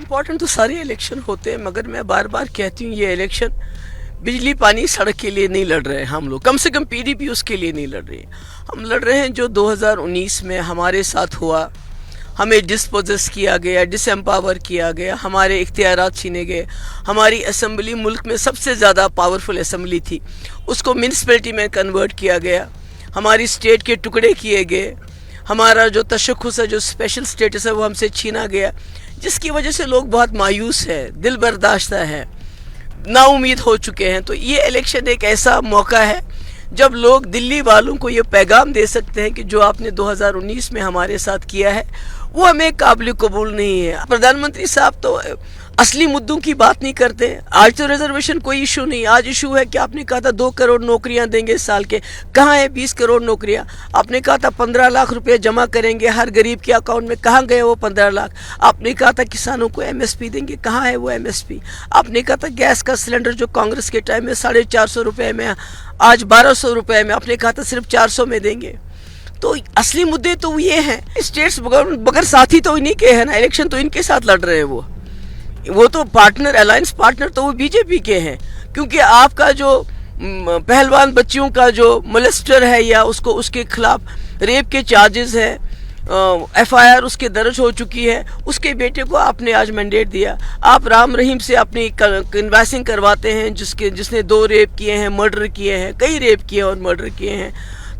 Important तो सारे election होते हैं, मगर मैं बार बार कहती हूँ ये इलेक्शन बिजली पानी सड़क के लिए नहीं लड़ रहे हैं हम लोग, कम से कम पीडीपी उसके लिए नहीं लड़ रही है। हम लड़ रहे हैं जो 2019 में हमारे साथ हुआ, हमें डिस्पोजेस किया गया, डिसएम्पावर किया गया, हमारे इख्तियारात छीने गए। हमारी असेंबली मुल्क में सबसे ज़्यादा पावरफुल असेंबली थी, उसको म्यूनसिपैलिटी में कन्वर्ट किया गया। हमारी स्टेट के टुकड़े किए गए, हमारा जो तशख़्ख़ुस है, जो स्पेशल स्टेटस है, वो हमसे छीना गया, जिसकी वजह से लोग बहुत मायूस हैं, दिल बर्दाश्ता है, नाउम्मीद हो चुके हैं। तो ये इलेक्शन एक ऐसा मौका है जब लोग दिल्ली वालों को ये पैगाम दे सकते हैं कि जो आपने 2019 में हमारे साथ किया है वो हमें काबिल कबूल नहीं है। प्रधानमंत्री साहब तो असली मुद्दों की बात नहीं करते। आज तो रिजर्वेशन कोई इशू नहीं, आज इशू है कि आपने कहा था 2 करोड़ नौकरियां देंगे इस साल के, कहाँ है 20 करोड़ नौकरियां? आपने कहा था 15 लाख रुपए जमा करेंगे हर गरीब के अकाउंट में, कहाँ गए वो 15 लाख? आपने कहा था किसानों को एमएसपी देंगे, कहाँ है वो एमएसपी? आपने कहा था गैस का सिलेंडर जो कांग्रेस के टाइम में 450 रुपये में, आज 1200 रुपये में, आपने कहा था सिर्फ 400 में देंगे। तो असली मुद्दे तो ये हैं। स्टेट्स बगैर साथी तो इन्हीं के हैं ना, इलेक्शन तो इनके साथ लड़ रहे हैं वो तो पार्टनर, अलायंस पार्टनर तो वो बीजेपी के हैं। क्योंकि आपका जो पहलवान बच्चियों का जो मोलेस्टर है या उसको उसके खिलाफ रेप के चार्जेस है, एफआईआर उसके दर्ज हो चुकी है, उसके बेटे को आपने आज मैंडेट दिया। आप राम रहीम से अपनी कन्वेंसिंग करवाते हैं जिसने 2 रेप किए हैं, मर्डर किए हैं, कई रेप किए और मर्डर किए हैं।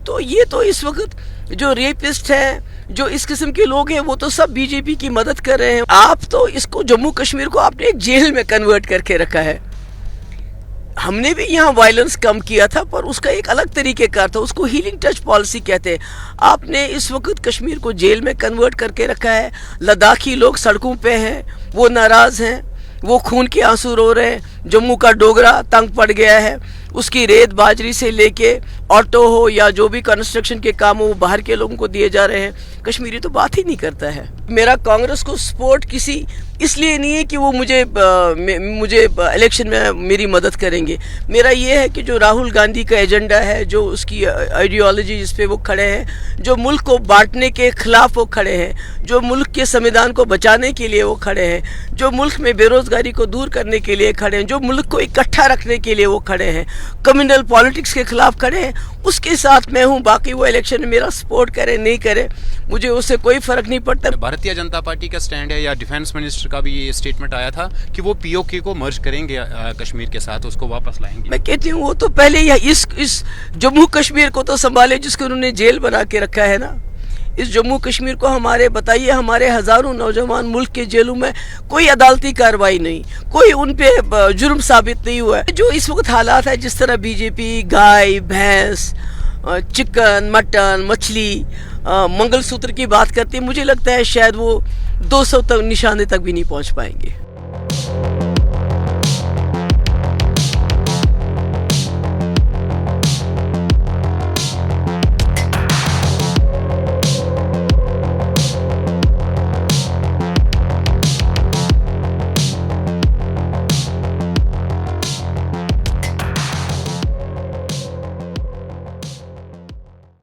तो ये तो इस वक्त जो रेपिस्ट हैं, जो इस किस्म के लोग हैं, वो तो सब बीजेपी की मदद कर रहे हैं। आप तो इसको जम्मू कश्मीर को आपने एक जेल में कन्वर्ट करके रखा है। हमने भी यहाँ वायलेंस कम किया था, पर उसका एक अलग तरीके का था, उसको हीलिंग टच पॉलिसी कहते हैं। आपने इस वक्त कश्मीर को जेल में कन्वर्ट करके रखा है। लद्दाखी लोग सड़कों पे हैं, वो नाराज़ हैं, वो खून के आंसू रो रहे हैं। जम्मू का डोगरा तंग पड़ गया है, उसकी रेत बाजरी से लेके ऑटो हो या जो भी कंस्ट्रक्शन के काम हो वो बाहर के लोगों को दिए जा रहे हैं। कश्मीरी तो बात ही नहीं करता है। मेरा कांग्रेस को सपोर्ट किसी इसलिए नहीं है कि वो मुझे इलेक्शन में मेरी मदद करेंगे। मेरा ये है कि जो राहुल गांधी का एजेंडा है, जो उसकी आइडियोलॉजी जिस पे वो खड़े हैं, जो मुल्क को बांटने के खिलाफ वो खड़े हैं, जो मुल्क के संविधान को बचाने के लिए वो खड़े हैं, जो मुल्क में बेरोजगारी को दूर करने के लिए खड़े हैं, जो मुल्क को इकट्ठा रखने के लिए वो खड़े हैं, कम्युनल पॉलिटिक्स के खिलाफ खड़े हैं, उसके साथ मैं हूँ। बाकी वो इलेक्शन में मेरा सपोर्ट करे नहीं करे मुझे उससे कोई फर्क नहीं पड़ता। भारतीय जनता पार्टी का स्टैंड है, या डिफेंस मिनिस्टर का भी ये स्टेटमेंट आया था कि वो पीओके को मर्ज करेंगे कश्मीर के साथ, उसको वापस लाएंगे। मैं कहती हूँ वो तो पहले इस जम्मू कश्मीर को तो संभाले जिसको उन्होंने जेल बना के रखा है ना। इस जम्मू कश्मीर को बताइए, हमारे हजारों नौजवान मुल्क के जेलों में, कोई अदालती कार्रवाई नहीं, कोई उन पे जुर्म साबित नहीं हुआ है। जो इस वक्त हालात है, जिस तरह बीजेपी गाय भैंस चिकन मटन मछली मंगलसूत्र की बात करती है, मुझे लगता है शायद वो 200 तक निशाने तक भी नहीं पहुंच पाएंगे।